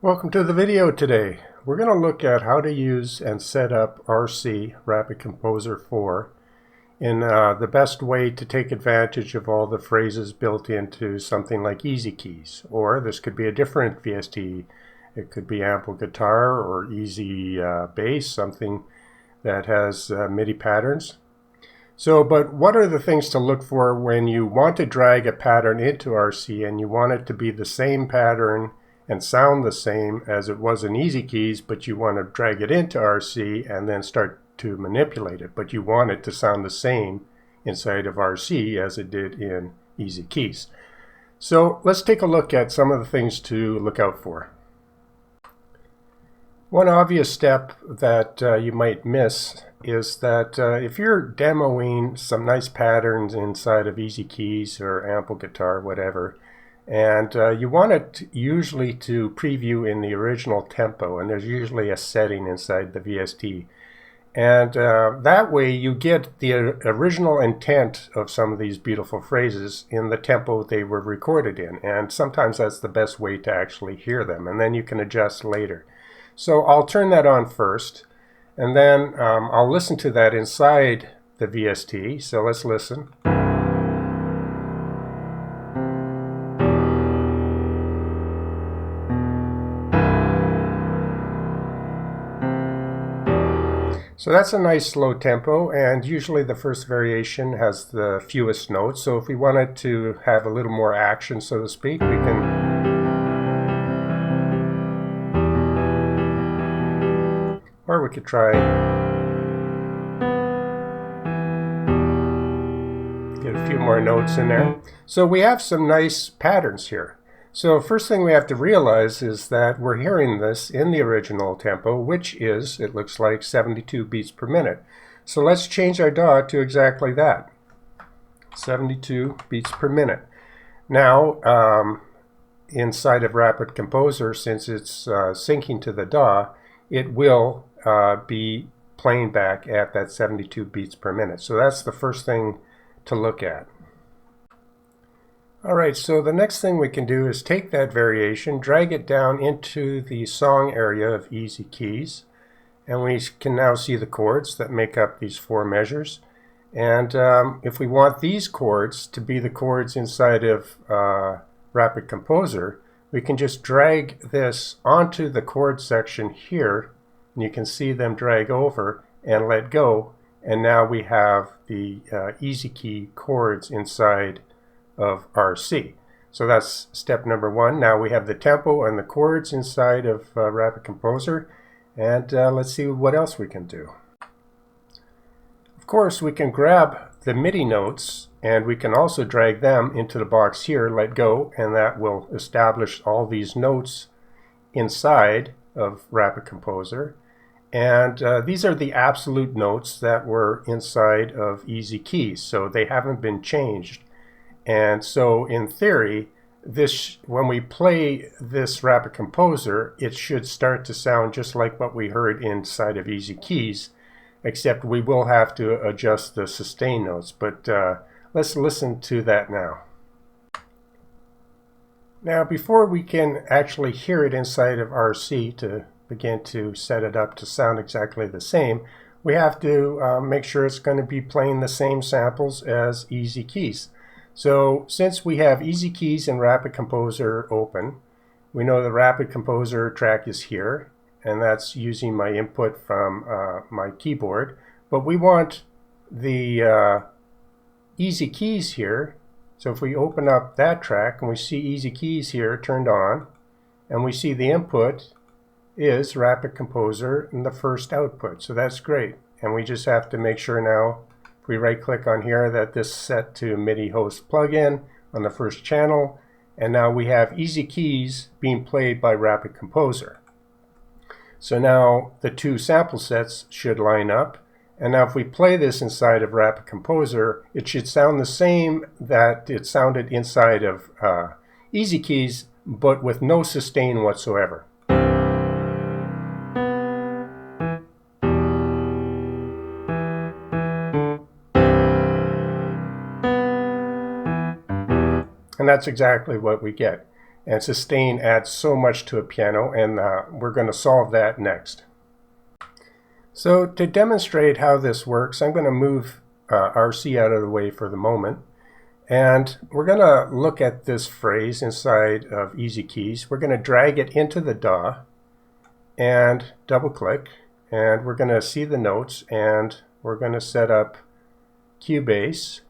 Welcome to the video today. We're going to look at how to use and set up RC, Rapid Composer 4, in the best way to take advantage of all the phrases built into something like EZKeys. Or this could be a different VST. It could be ample guitar or easy bass, something that has MIDI patterns. But what are the things to look for when you want to drag a pattern into RC and you want it to be the same pattern and sound the same as it was in EZKeys, but you want to drag it into RC and then start to manipulate it, but you want it to sound the same inside of RC as it did in EZKeys. So let's take a look at some of the things to look out for. One obvious step that you might miss is that if you're demoing some nice patterns inside of EZKeys or ample guitar, whatever, and you want it usually to preview in the original tempo, and there's usually a setting inside the VST. And that way you get the original intent of some of these beautiful phrases in the tempo they were recorded in. And sometimes that's the best way to actually hear them, and then you can adjust later. So I'll turn that on first, and then I'll listen to that inside the VST. So let's listen. So that's a nice slow tempo, and usually the first variation has the fewest notes. So if we wanted to have a little more action, so to speak, we can or we could try get a few more notes in there. So we have some nice patterns here. So first thing we have to realize is that we're hearing this in the original tempo, which is, it looks like, 72 beats per minute. So let's change our DAW to exactly that, 72 beats per minute. Now, inside of Rapid Composer, since it's syncing to the DAW, it will be playing back at that 72 beats per minute. So that's the first thing to look at. Alright, so the next thing we can do is take that variation, drag it down into the song area of EZKeys, and we can now see the chords that make up these four measures. And if we want these chords to be the chords inside of Rapid Composer, we can just drag this onto the chord section here, and you can see them drag over and let go, and now we have the EZKey chords inside of RC. So that's step number one. Now we have the tempo and the chords inside of Rapid Composer, and let's see what else we can do. Of course, we can grab the MIDI notes, and we can also drag them into the box here, let go, and that will establish all these notes inside of Rapid Composer. And these are the absolute notes that were inside of EZKeys, so they haven't been changed. And so in theory, when we play this Rapid Composer, it should start to sound just like what we heard inside of EZKeys, except we will have to adjust the sustain notes. But let's listen to that now. Now, before we can actually hear it inside of RC to begin to set it up to sound exactly the same, we have to make sure it's going to be playing the same samples as EZKeys. So since we have EZKeys and Rapid Composer open, we know the Rapid Composer track is here, and that's using my input from my keyboard. But we want the EZKeys here. So if we open up that track and we see EZKeys here turned on, and we see the input is Rapid Composer in the first output. So that's great. And we just have to make sure now, if we right click on here, that this is set to MIDI host plugin on the first channel, and now we have EZKeys being played by Rapid Composer. So now the two sample sets should line up, and now if we play this inside of Rapid Composer, it should sound the same that it sounded inside of EZKeys, but with no sustain whatsoever. And that's exactly what we get. And sustain adds so much to a piano, and we're going to solve that next. So to demonstrate how this works, I'm going to move RC out of the way for the moment. And we're going to look at this phrase inside of EZKeys. We're going to drag it into the DAW and double click, and we're going to see the notes, and we're going to set up Cubase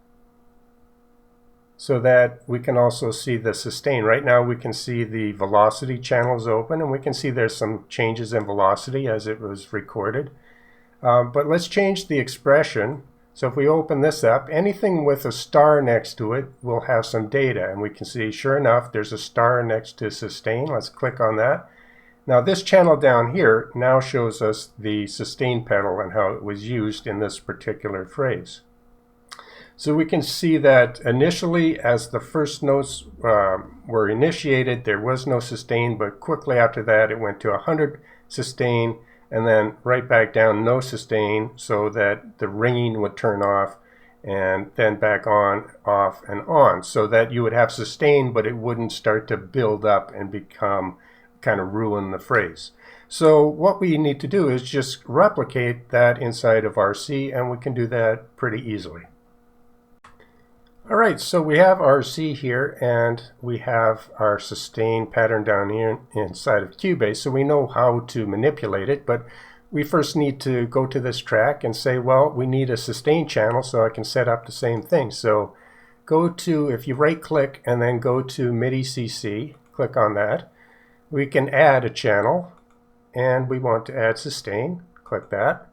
so that we can also see the sustain. Right now we can see the velocity channels open, and we can see there's some changes in velocity as it was recorded. But let's change the expression. So if we open this up, anything with a star next to it will have some data, and we can see, sure enough, there's a star next to sustain. Let's click on that. Now this channel down here now shows us the sustain pedal and how it was used in this particular phrase. So we can see that initially, as the first notes were initiated, there was no sustain, but quickly after that it went to 100 sustain, and then right back down, no sustain, so that the ringing would turn off, and then back on, off, and on, so that you would have sustain, but it wouldn't start to build up and become, kind of ruin the phrase. So what we need to do is just replicate that inside of RC, and we can do that pretty easily. Alright, so we have RC here, and we have our sustain pattern down here inside of Cubase, so we know how to manipulate it, but we first need to go to this track and say, well, we need a sustain channel so I can set up the same thing. So go to, if you right click and then go to MIDI CC, click on that, we can add a channel, and we want to add sustain, click that.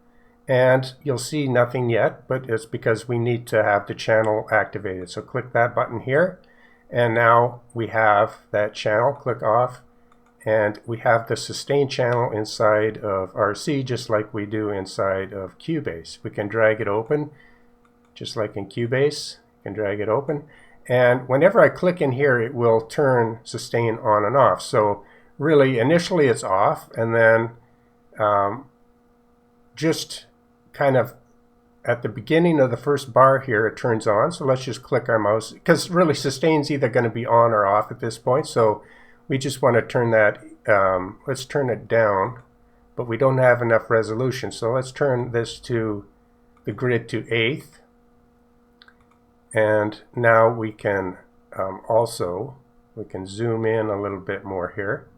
And you'll see nothing yet, but it's because we need to have the channel activated. So click that button here, and now we have that channel. Click off, and we have the sustain channel inside of RC, just like we do inside of Cubase. We can drag it open, just like in Cubase. You can drag it open, and whenever I click in here, it will turn sustain on and off. So really, initially it's off, and then just kind of at the beginning of the first bar here, it turns on. So let's just click our mouse, because really sustain's either going to be on or off at this point. So we just want to turn that, let's turn it down, but we don't have enough resolution. So let's turn this to the grid to 1/8. And now we can we can zoom in a little bit more here.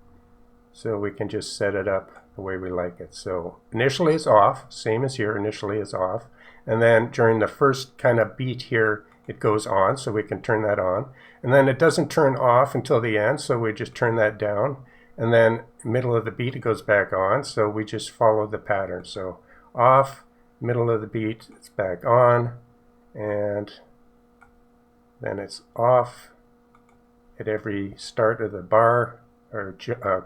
So we can just set it up the way we like it. So initially it's off, same as here, initially it's off. And then during the first kind of beat here, it goes on, so we can turn that on. And then it doesn't turn off until the end, so we just turn that down. And then middle of the beat, it goes back on, so we just follow the pattern. So off, middle of the beat, it's back on, and then it's off at every start of the bar, or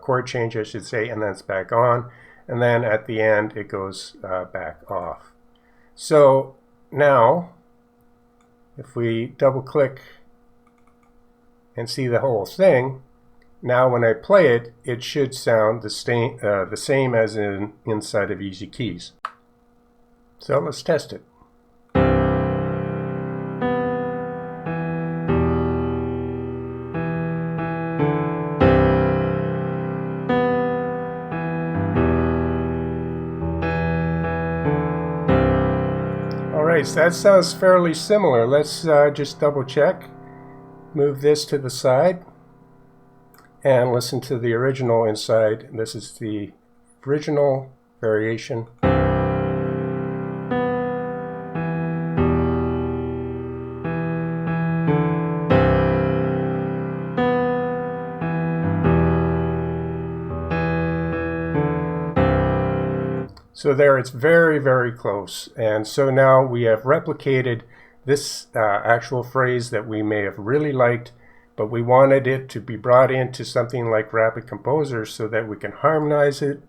chord change, I should say, and then it's back on, and then at the end it goes back off. So now, if we double click and see the whole thing, now when I play it, it should sound the same as inside of EZKeys. So let's test it. Alright, so that sounds fairly similar. Let's just double check. Move this to the side and listen to the original inside. This is the original variation. So there, it's very, very close. And so now we have replicated this actual phrase that we may have really liked, but we wanted it to be brought into something like RapidComposer so that we can harmonize it,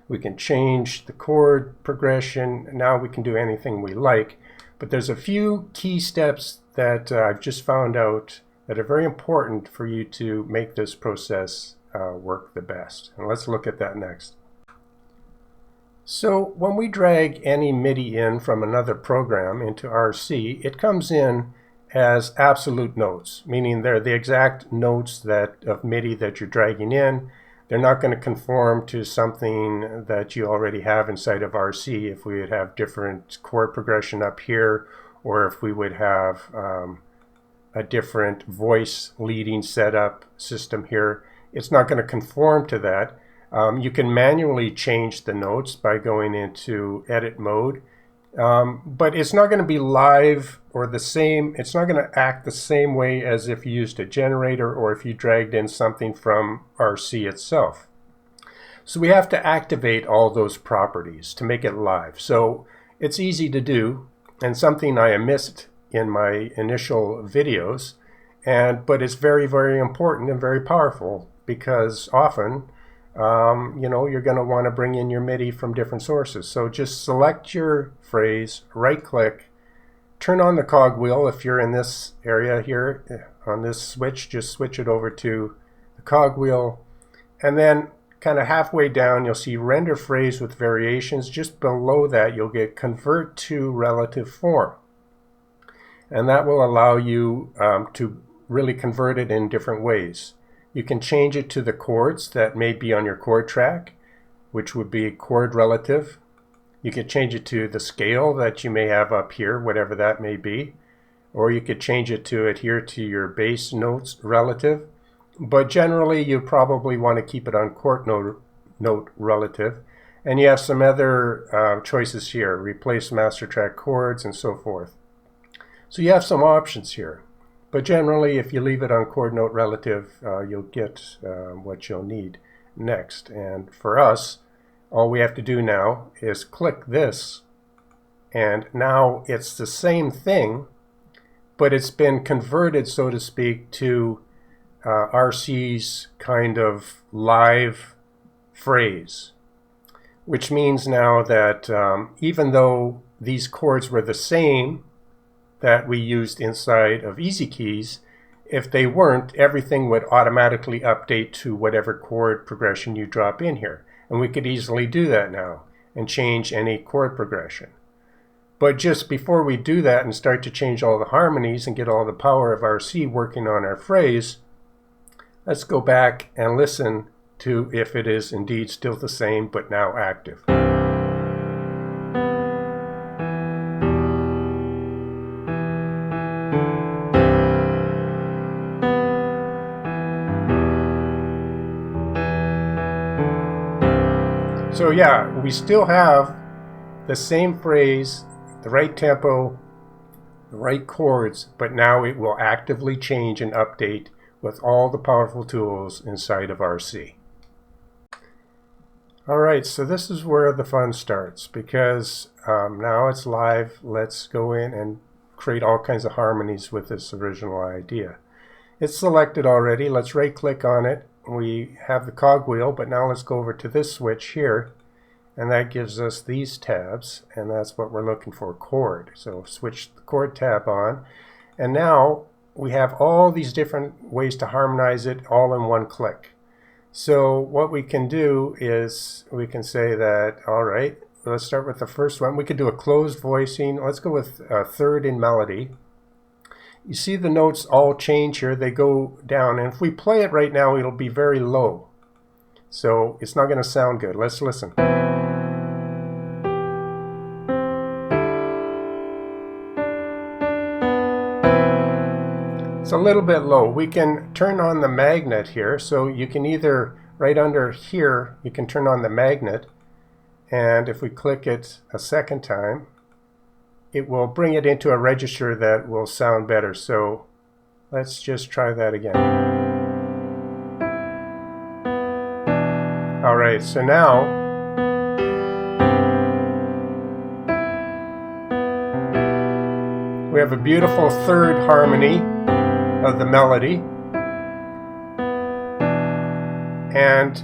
we can change the chord progression, now we can do anything we like. But there's a few key steps that I've just found out that are very important for you to make this process work the best. And let's look at that next. So when we drag any MIDI in from another program into RC, it comes in as absolute notes, meaning they're the exact notes that of MIDI that you're dragging in. They're not going to conform to something that you already have inside of RC. If we would have different chord progression up here, or if we would have a different voice leading setup system here, it's not going to conform to that. You can manually change the notes by going into edit mode, but it's not going to be live or the same. It's not going to act the same way as if you used a generator or if you dragged in something from RC itself. So we have to activate all those properties to make it live. So it's easy to do, and something I missed in my initial videos, but it's very, very important and very powerful, because often you're going to want to bring in your MIDI from different sources. So just select your phrase, right click, turn on the cogwheel. If you're in this area here on this switch, just switch it over to the cogwheel, and then kind of halfway down you'll see render phrase with variations. Just below that you'll get convert to relative form, and that will allow you to really convert it in different ways. You can change it to the chords that may be on your chord track, which would be chord relative. You could change it to the scale that you may have up here, whatever that may be. Or you could change it to adhere to your bass notes relative. But generally, you probably want to keep it on chord note relative. And you have some other choices here, replace master track chords and so forth. So you have some options here. But generally, if you leave it on chord note relative, you'll get what you'll need next. And for us, all we have to do now is click this, and now it's the same thing, but it's been converted, so to speak, to RC's kind of live phrase, which means now that even though these chords were the same that we used inside of EZKeys, if they weren't, everything would automatically update to whatever chord progression you drop in here. And we could easily do that now and change any chord progression. But just before we do that and start to change all the harmonies and get all the power of RC working on our phrase, let's go back and listen to if it is indeed still the same but now active. So yeah, we still have the same phrase, the right tempo, the right chords, but now it will actively change and update with all the powerful tools inside of RC. Alright, so this is where the fun starts, because now it's live. Let's go in and create all kinds of harmonies with this original idea. It's selected already. Let's right click on it. We have the cogwheel, but now let's go over to this switch here, and that gives us these tabs, and that's what we're looking for, chord. So switch the chord tab on, and now we have all these different ways to harmonize it all in one click. So what we can do is we can say that, all right, let's start with the first one. We could do a closed voicing. Let's go with a third in melody. You see the notes all change here. They go down, and if we play it right now, it'll be very low. So it's not going to sound good. Let's listen. It's a little bit low. We can turn on the magnet here. So you can either, right under here, you can turn on the magnet, and if we click it a second time, it will bring it into a register that will sound better. So let's just try that again. All right, so now we have a beautiful third harmony of the melody, and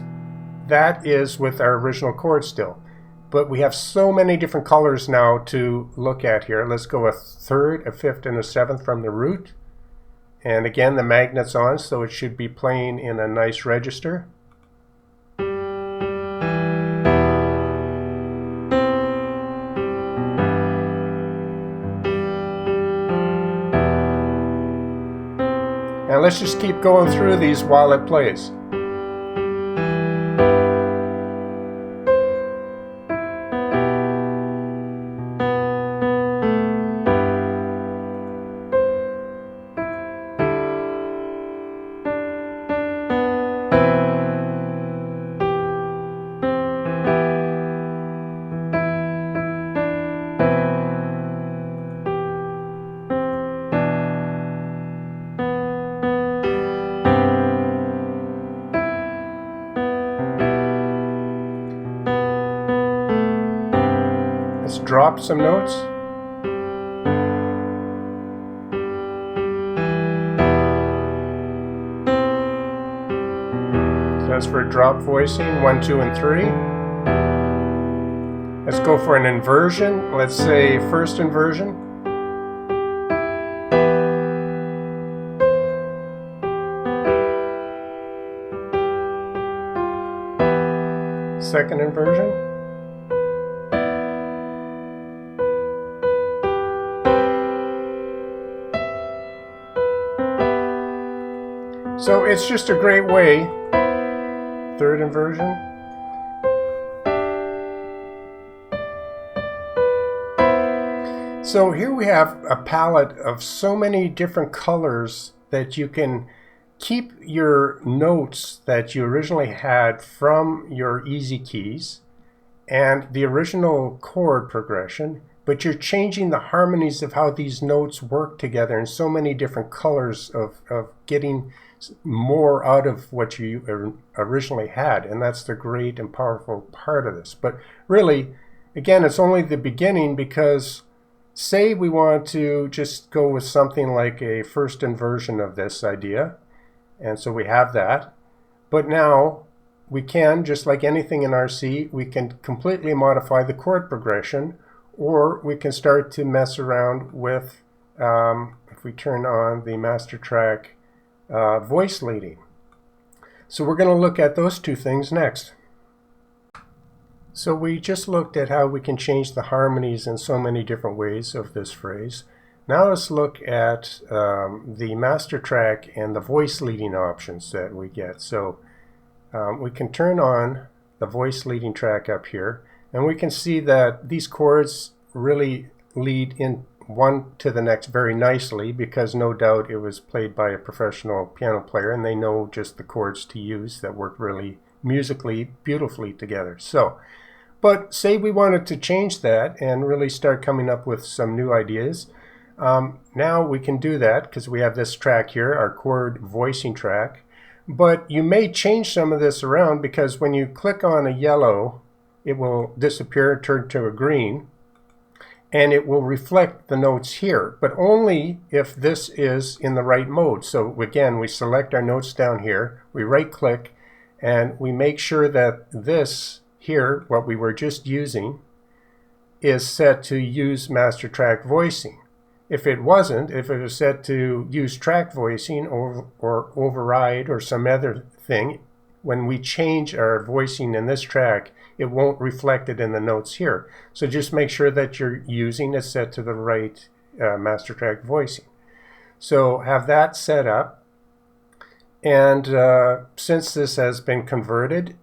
that is with our original chord still. But we have so many different colors now to look at here. Let's go a third, a fifth, and a seventh from the root. And again, the magnet's on, so it should be playing in a nice register. let's just keep going through these while it plays. Let's drop some notes. So that's for drop voicing, 1, 2, and 3. Let's go for an inversion. Let's say first inversion. Second inversion. So it's just a great way. Third inversion. So here we have a palette of so many different colors that you can keep your notes that you originally had from your EZKeys and the original chord progression, but you're changing the harmonies of how these notes work together in so many different colors of getting more out of what you originally had. And that's the great and powerful part of this. But really, again, it's only the beginning, because say we want to just go with something like a first inversion of this idea. And so we have that. But now we can, just like anything in RC, we can completely modify the chord progression, or we can start to mess around with, if we turn on the master track voice leading. So we're going to look at those two things next. So we just looked at how we can change the harmonies in so many different ways of this phrase. Now let's look at the master track and the voice leading options that we get. So we can turn on the voice leading track up here, and we can see that these chords really lead in one to the next very nicely, because no doubt it was played by a professional piano player and they know just the chords to use that work really musically beautifully together. So, but say we wanted to change that and really start coming up with some new ideas. Now we can do that because we have this track here, our chord voicing track. But you may change some of this around, because when you click on a yellow, it will disappear, turn to a green, and it will reflect the notes here, but only if this is in the right mode. So again, we select our notes down here, we right click, and we make sure that this here, what we were just using, is set to use master track voicing. If it wasn't, if it was set to use track voicing or override or some other thing, when we change our voicing in this track, it won't reflect it in the notes here. So just make sure that you're using it set to the right master track voicing. So have that set up. And since this has been converted,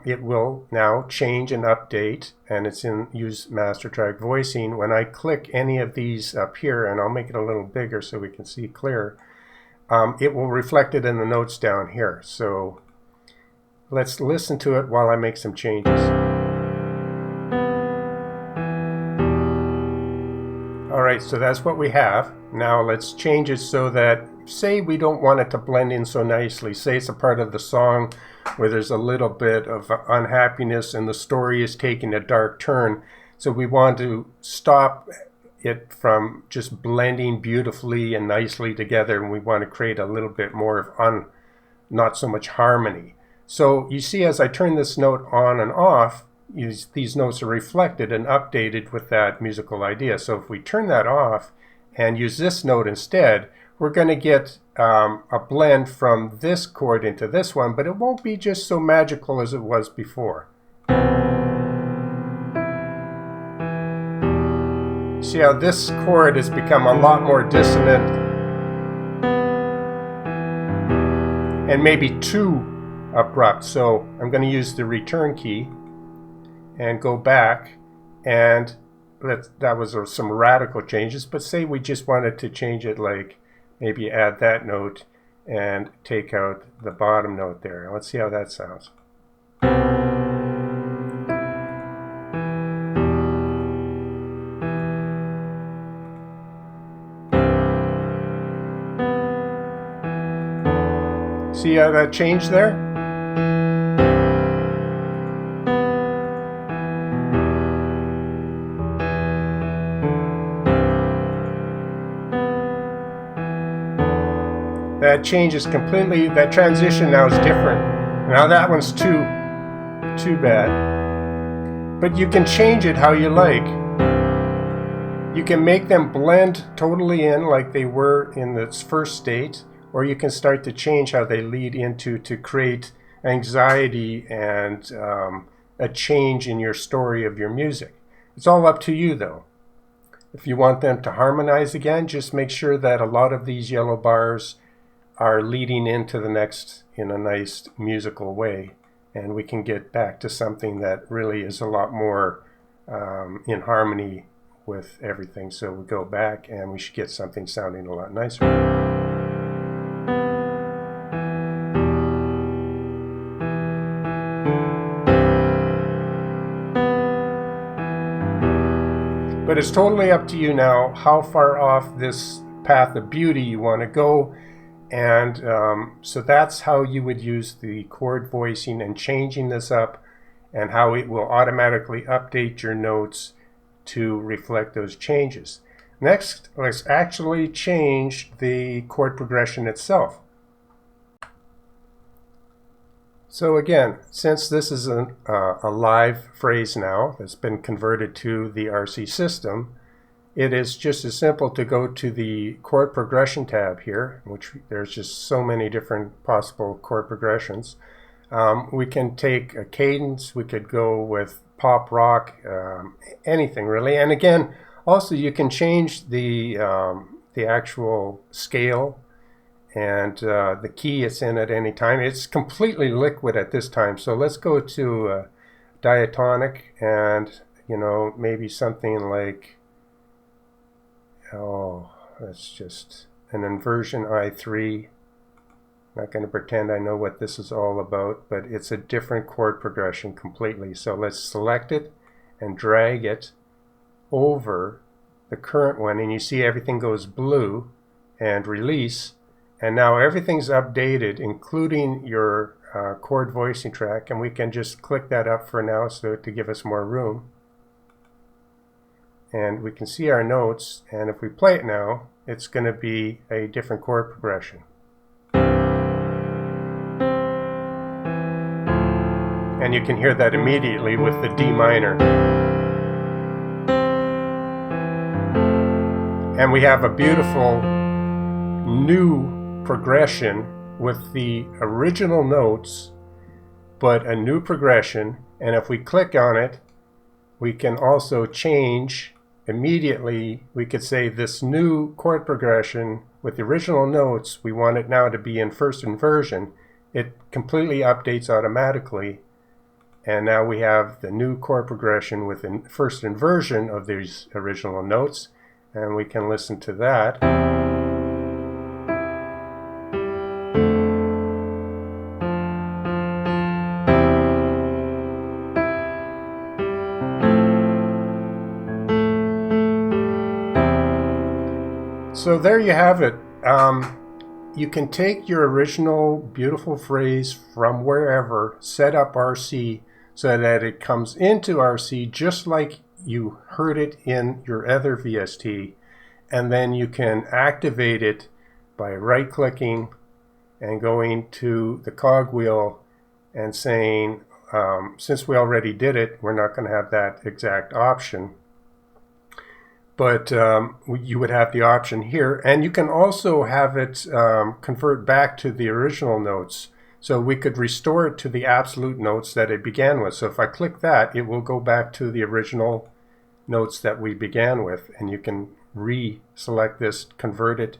it will now change and update, and it's in use master track voicing. When I click any of these up here, and I'll make it a little bigger so we can see clear, it will reflect it in the notes down here. So let's listen to it while I make some changes. Alright, so that's what we have. Now let's change it so that, say we don't want it to blend in so nicely. Say it's a part of the song where there's a little bit of unhappiness and the story is taking a dark turn. So we want to stop it from just blending beautifully and nicely together, and we want to create a little bit more of not so much harmony. So you see, as I turn this note on and off, these notes are reflected and updated with that musical idea. So if we turn that off and use this note instead, we're going to get a blend from this chord into this one, but it won't be just so magical as it was before. See how this chord has become a lot more dissonant. and maybe too abrupt. So I'm going to use the return key and go back, and that was some radical changes, but say we just wanted to change it, like maybe add that note and take out the bottom note there. Let's see how that sounds. See how that changed there? That changes completely. That transition now is different. Now that one's too bad. But you can change it how you like. You can make them blend totally in like they were in its first state, or you can start to change how they lead into to create anxiety and a change in your story of your music. It's all up to you though. If you want them to harmonize again, just make sure that a lot of these yellow bars are leading into the next in a nice musical way, and we can get back to something that really is a lot more in harmony with everything. So we go back and we should get something sounding a lot nicer. But it's totally up to you now how far off this path of beauty you want to go. And so that's how you would use the chord voicing and changing this up, and how it will automatically update your notes to reflect those changes. Next, let's actually change the chord progression itself. So again, since this is a live phrase now that's been converted to the RC system, it is just as simple to go to the chord progression tab here, which there's just so many different possible chord progressions. We can take a cadence, we could go with pop rock, anything really. And again, also you can change the actual scale and the key it's in at any time. It's completely liquid at this time. So let's go to diatonic, and maybe something like, that's just an inversion I3. Not going to pretend I know what this is all about, but it's a different chord progression completely. So let's select it and drag it over the current one, and you see everything goes blue, and release. And now everything's updated, including your chord voicing track, and we can just click that up for now so to give us more room. And we can see our notes, and if we play it now, it's going to be a different chord progression. And you can hear that immediately with the D minor. And we have a beautiful new progression with the original notes, but a new progression. And if we click on it, we can also change immediately. We could say this new chord progression with the original notes, we want it now to be in first inversion. It completely updates automatically, and now we have the new chord progression with the first inversion of these original notes, and we can listen to that. So there you have it. You can take your original beautiful phrase from wherever, set up RC so that it comes into RC just like you heard it in your other VST, and then you can activate it by right-clicking and going to the cogwheel and saying, since we already did it, we're not going to have that exact option. But you would have the option here, and you can also have it convert back to the original notes. So we could restore it to the absolute notes that it began with. So if I click that, it will go back to the original notes that we began with, and you can re-select this, convert it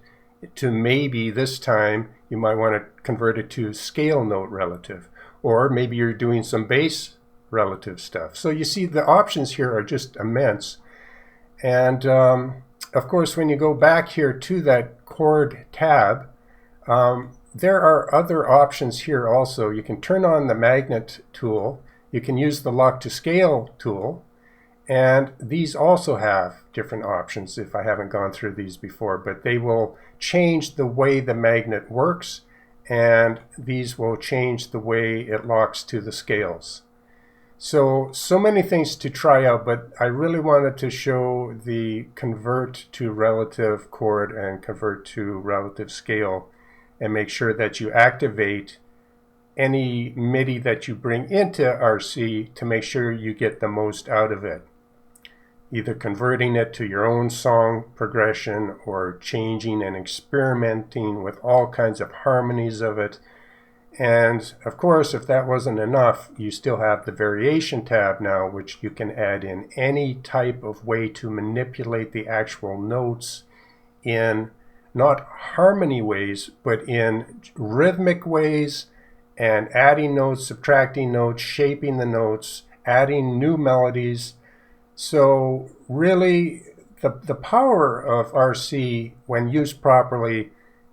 to maybe this time you might want to convert it to scale note relative, or maybe you're doing some bass relative stuff. So you see the options here are just immense. And of course, when you go back here to that chord tab, there are other options here also. You can turn on the magnet tool. You can use the lock to scale tool. And these also have different options if I haven't gone through these before, but they will change the way the magnet works, and these will change the way it locks to the scales. So many things to try out, but I really wanted to show the convert to relative chord and convert to relative scale, and make sure that you activate any MIDI that you bring into RC to make sure you get the most out of it. Either converting it to your own song progression or changing and experimenting with all kinds of harmonies of it. And of course, if that wasn't enough, you still have the variation tab now, which you can add in any type of way to manipulate the actual notes in not harmony ways, but in rhythmic ways, and adding notes, subtracting notes, shaping the notes, adding new melodies. So really, the power of RC, when used properly,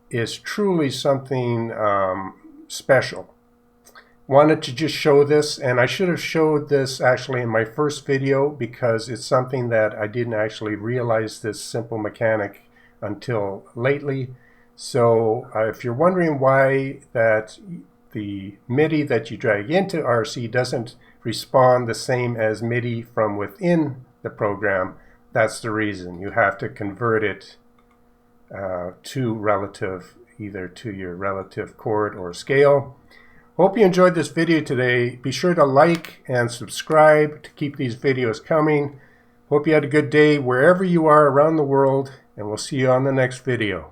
is truly something special. Wanted to just show this, and I should have showed this actually in my first video, because it's something that I didn't actually realize this simple mechanic until lately. So if you're wondering why that the MIDI that you drag into RC doesn't respond the same as MIDI from within the program, that's the reason. You have to convert it to relative, either to your relative chord or scale. Hope you enjoyed this video today. Be sure to like and subscribe to keep these videos coming. Hope you had a good day wherever you are around the world, and we'll see you on the next video.